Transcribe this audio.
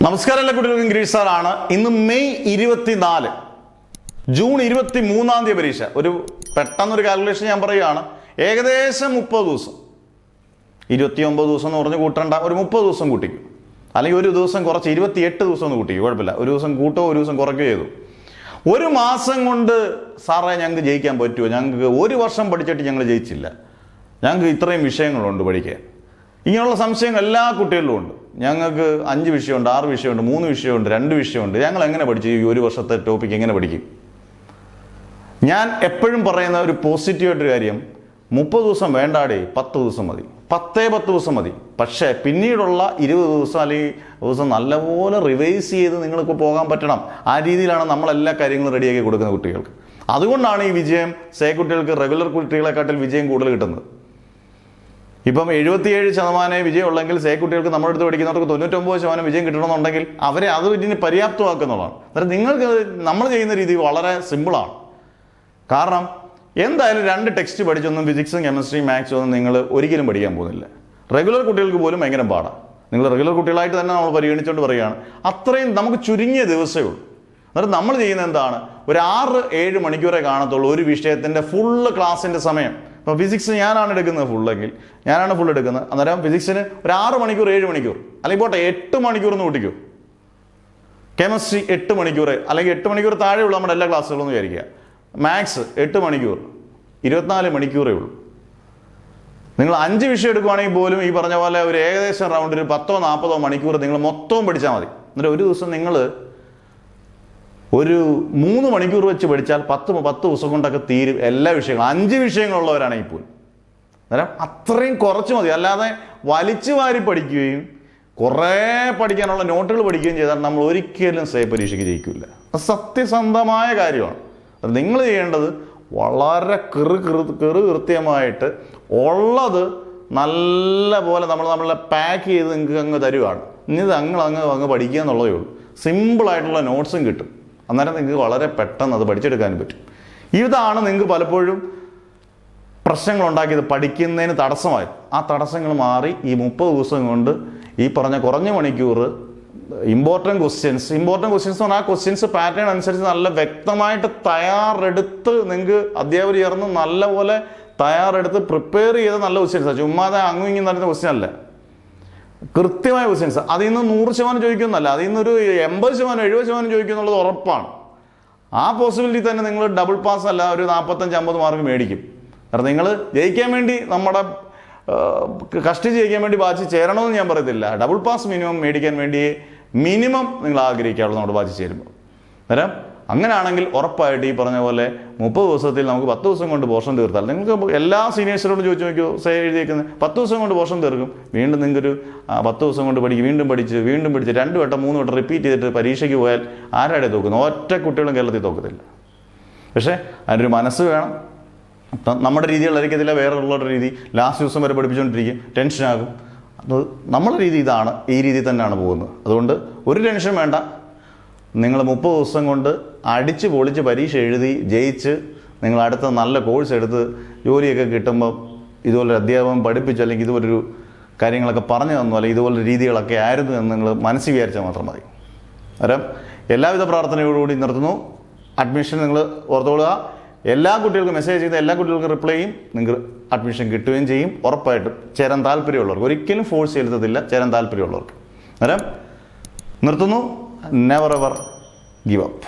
നമസ്കാരം, എല്ലാ കുട്ടികൾക്കും ഗിരീഷ് സാറാണ്. ഇന്ന് മെയ് 24, ജൂൺ 23 പരീക്ഷ. ഒരു പെട്ടെന്നൊരു കാൽക്കുലേഷൻ ഞാൻ പറയുകയാണ്. ഏകദേശം 30 ദിവസം, 29 ദിവസം എന്ന് പറഞ്ഞ് കൂട്ടണ്ട, ഒരു 30 ദിവസം കൂട്ടിക്കും. അല്ലെങ്കിൽ ഒരു ദിവസം കുറച്ച് 28 ദിവസം ഒന്ന് കൂട്ടിക്കും, കുഴപ്പമില്ല. ഒരു ദിവസം കൂട്ടോ ഒരു ദിവസം കുറയ്ക്കുകയോ ചെയ്തു. ഒരു മാസം കൊണ്ട് സാറേ ഞങ്ങൾക്ക് ജയിക്കാൻ പറ്റുമോ? ഞങ്ങൾക്ക് ഒരു വർഷം പഠിച്ചിട്ട് ഞങ്ങൾ ജയിച്ചില്ല, ഞങ്ങൾക്ക് ഇത്രയും വിഷയങ്ങളുണ്ട് പഠിക്കാൻ. ഇങ്ങനെയുള്ള സംശയങ്ങൾ എല്ലാ കുട്ടികളിലും ഉണ്ട്. ഞങ്ങൾക്ക് 5 വിഷയമുണ്ട്, 6 വിഷയമുണ്ട്, 3 വിഷയമുണ്ട്, 2 വിഷയമുണ്ട്. ഞങ്ങൾ എങ്ങനെ പഠിച്ചു? ഈ ഒരു വർഷത്തെ ടോപ്പിക് എങ്ങനെ പഠിക്കും? ഞാൻ എപ്പോഴും പറയുന്ന ഒരു പോസിറ്റീവായിട്ടൊരു കാര്യം, 30 ദിവസം വേണ്ടാടേ, 10 ദിവസം മതി, 10 ദിവസം മതി. പക്ഷേ പിന്നീടുള്ള 20 ദിവസം അല്ലെങ്കിൽ ദിവസം നല്ലപോലെ റിവൈസ് ചെയ്ത് നിങ്ങൾക്ക് പോകാൻ പറ്റണം. ആ രീതിയിലാണ് നമ്മളെല്ലാ കാര്യങ്ങളും റെഡിയാക്കി കൊടുക്കുന്ന കുട്ടികൾക്ക്. അതുകൊണ്ടാണ് ഈ വിജയം കുട്ടികൾക്ക് റെഗുലർ കുട്ടികളെക്കാട്ടിൽ വിജയം കൂടുതൽ കിട്ടുന്നത്. ഇപ്പം 77% വിജയം ഉള്ളെങ്കിൽ കുട്ടികൾക്ക് നമ്മുടെ അടുത്ത് പഠിക്കുന്നവർക്ക് 99% വിജയം കിട്ടണമെന്നുണ്ടെങ്കിൽ അവരെ അത് ഇതിന് പര്യാപ്തമാക്കുന്നുള്ളതാണ്. അന്നേരം നിങ്ങൾക്ക് നമ്മൾ ചെയ്യുന്ന രീതി വളരെ സിമ്പിളാണ്. കാരണം എന്തായാലും 2 ടെക്സ്റ്റ് പഠിച്ചൊന്നും ഫിസിക്സും കെമിസ്ട്രിയും മാത്സും ഒന്നും നിങ്ങൾ ഒരിക്കലും പഠിക്കാൻ പോകുന്നില്ല. റെഗുലർ കുട്ടികൾക്ക് പോലും ഭയങ്കര പാടാണ്. നിങ്ങൾ റെഗുലർ കുട്ടികളായിട്ട് തന്നെ നമ്മൾ പരിഗണിച്ചുകൊണ്ട് പറയുകയാണ്. അത്രയും നമുക്ക് ചുരുങ്ങിയ ദിവസമേ ഉള്ളൂ. അന്നേരം നമ്മൾ ചെയ്യുന്നത് എന്താണ്? ഒരു 6-7 മണിക്കൂറേ കാണത്തുള്ളൂ ഒരു വിഷയത്തിൻ്റെ ഫുള്ള് ക്ലാസ്സിൻ്റെ സമയം. ഇപ്പോൾ ഫിസിക്സ് ഞാനാണ് എടുക്കുന്നത് ഫുള്ളെങ്കിൽ ഞാനാണ് ഫുൾ എടുക്കുന്നത്. അന്നേരം ഫിസിക്സിന് ഒരു 6 മണിക്കൂർ 7 മണിക്കൂർ, അല്ലെങ്കിൽ പോട്ടെ 8 മണിക്കൂർ എന്ന് കൂട്ടിക്കോ. കെമിസ്ട്രി 8 മണിക്കൂർ, അല്ലെങ്കിൽ 8 മണിക്കൂർ താഴെയുള്ള നമ്മുടെ എല്ലാ ക്ലാസ്സുകളും എന്ന് വിചാരിക്കുക. മാത്സ് 8 മണിക്കൂർ, 24 മണിക്കൂറേ ഉള്ളൂ. നിങ്ങൾ 5 വിഷയം എടുക്കുവാണെങ്കിൽ പോലും ഈ പറഞ്ഞ പോലെ ഒരു ഏകദേശം റൗണ്ടിൽ 10-40 മണിക്കൂർ നിങ്ങൾ മൊത്തവും പഠിച്ചാൽ മതി. എന്നിട്ട് ഒരു ദിവസം നിങ്ങൾ ഒരു 3 മണിക്കൂർ വെച്ച് പഠിച്ചാൽ 10 ദിവസം കൊണ്ടൊക്കെ തീരും എല്ലാ വിഷയങ്ങളും. 5 വിഷയങ്ങളുള്ളവരാണെങ്കിൽ പോലും. അന്നേരം അത്രയും കുറച്ച് മതി. അല്ലാതെ വലിച്ചു വാരി പഠിക്കുകയും കുറേ പഠിക്കാനുള്ള നോട്ടുകൾ പഠിക്കുകയും ചെയ്താൽ നമ്മൾ ഒരിക്കലും പരീക്ഷയ്ക്ക് ജയിക്കില്ല. അത് സത്യസന്ധമായ കാര്യമാണ്. അത് നിങ്ങൾ ചെയ്യേണ്ടത് വളരെ കൃത്യമായിട്ട് ഉള്ളത് നല്ല പോലെ നമ്മളെ പാക്ക് ചെയ്ത് നിങ്ങൾക്ക് അങ്ങ് തരുവാണ്. ഇനി ഇത് അങ്ങ് പഠിക്കുക എന്നുള്ളതേ ഉള്ളൂ. സിമ്പിളായിട്ടുള്ള നോട്ട്സും കിട്ടും. അന്നേരം നിങ്ങൾക്ക് വളരെ പെട്ടെന്ന് അത് പഠിച്ചെടുക്കാനും പറ്റും. ഇതാണ് നിങ്ങൾക്ക് പലപ്പോഴും പ്രശ്നങ്ങളുണ്ടാക്കിയത്, പഠിക്കുന്നതിന് തടസ്സമായി. ആ തടസ്സങ്ങൾ മാറി ഈ 30 ദിവസം കൊണ്ട് ഈ പറഞ്ഞ കുറഞ്ഞ മണിക്കൂർ ഇമ്പോർട്ടൻറ്റ് ക്വസ്റ്റ്യൻസ് എന്ന് പറഞ്ഞാൽ ആ ക്വസ്റ്റ്യൻസ് പാറ്റേൺ അനുസരിച്ച് നല്ല വ്യക്തമായിട്ട് തയ്യാറെടുത്ത് നിങ്ങൾക്ക് അധ്യാപകർ ചേർന്ന് നല്ലപോലെ തയ്യാറെടുത്ത് പ്രിപ്പയർ ചെയ്ത നല്ല ക്വസ്റ്റ്യൻസാണ്. ചുമ്മാതെ അങ്ങും ഇങ്ങനെ നടന്ന ക്വസ്റ്റ്യൻ അല്ല, കൃത്യമായ ക്വസ്റ്റ്യൻസ്. അതിൽ നിന്ന് 100% ചോദിക്കുന്നല്ല, അതിൽ നിന്നൊരു 80% 70% ചോദിക്കുന്നുള്ളത് ഉറപ്പാണ്. ആ പോസിബിലിറ്റി തന്നെ നിങ്ങൾ ഡബിൾ പാസ് അല്ല ഒരു 45-50 മാർക്ക് മേടിക്കും. കാരണം നിങ്ങൾ ജയിക്കാൻ വേണ്ടി നമ്മുടെ കഷ്ടിച്ച് ജയിക്കാൻ വേണ്ടി ബാച്ച് ചേരണമെന്ന് ഞാൻ പറയത്തില്ല. ഡബിൾ പാസ് മേടിക്കാൻ വേണ്ടി മിനിമം നിങ്ങൾ ആഗ്രഹിക്കാവുള്ളൂ നമ്മുടെ ബാച്ച് ചേരുമ്പോൾ. അന്നേരം അങ്ങനെയാണെങ്കിൽ ഉറപ്പായിട്ട് ഈ പറഞ്ഞ പോലെ 30 ദിവസത്തിൽ നമുക്ക് 10 ദിവസം കൊണ്ട് പോർഷൻ തീർത്താൽ, നിങ്ങൾക്ക് എല്ലാ സീനിയേഴ്സിനോടും ചോദിച്ചു നോക്കിയോ, എഴുതിയേക്കുന്നത് 10 ദിവസം കൊണ്ട് പോർഷൻ തീർക്കും. വീണ്ടും നിങ്ങൾക്കൊരു 10 ദിവസം കൊണ്ട് പഠിക്കും, വീണ്ടും പഠിച്ച് 2 വട്ടം 3 വട്ടം റിപ്പീറ്റ് ചെയ്തിട്ട് പരീക്ഷയ്ക്ക് പോയാൽ ആരാടെ തോക്കുന്നത്? ഒറ്റ കുട്ടികളും കേരളത്തിൽ തോക്കത്തില്ല. പക്ഷേ അതിനൊരു മനസ്സ് വേണം. നമ്മുടെ രീതികളായിരിക്കത്തില്ല, വേറെ ഉള്ള രീതി. ലാസ്റ്റ് ദിവസം വരെ പഠിപ്പിച്ചുകൊണ്ടിരിക്കും, ടെൻഷനാകും. അത് നമ്മുടെ രീതി ഇതാണ്, ഈ രീതി തന്നെയാണ് പോകുന്നത്. അതുകൊണ്ട് ഒരു ടെൻഷൻ വേണ്ട. നിങ്ങൾ 30 ദിവസം കൊണ്ട് അടിച്ച് പൊളിച്ച് പരീക്ഷ എഴുതി ജയിച്ച് നിങ്ങൾ അടുത്ത നല്ല കോഴ്സ് എടുത്ത് ജോലിയൊക്കെ കിട്ടുമ്പോൾ ഇതുപോലെ അധ്യാപകം പഠിപ്പിച്ചു, അല്ലെങ്കിൽ ഇതുപോലൊരു കാര്യങ്ങളൊക്കെ പറഞ്ഞു തന്നു, അല്ലെങ്കിൽ ഇതുപോലൊരു രീതികളൊക്കെ ആയിരുന്നു എന്ന് നിങ്ങൾ മനസ്സിൽ വിചാരിച്ചാൽ മാത്രം മതി. അന്നേരം എല്ലാവിധ പ്രാർത്ഥനയോടുകൂടി നിർത്തുന്നു. അഡ്മിഷൻ നിങ്ങൾ ഓർത്തോളുക. എല്ലാ കുട്ടികൾക്കും മെസ്സേജ് ചെയ്ത എല്ലാ കുട്ടികൾക്കും റിപ്ലൈ ചെയ്യും. നിങ്ങൾക്ക് അഡ്മിഷൻ കിട്ടുകയും ചെയ്യും ഉറപ്പായിട്ടും. ചേരാൻ താല്പര്യമുള്ളവർക്ക്, ഒരിക്കലും ഫോഴ്സ് ചെയ്തിട്ടില്ല, ചേരാൻ താല്പര്യമുള്ളവർക്ക്. അന്നേരം നിർത്തുന്നു. Never ever give up.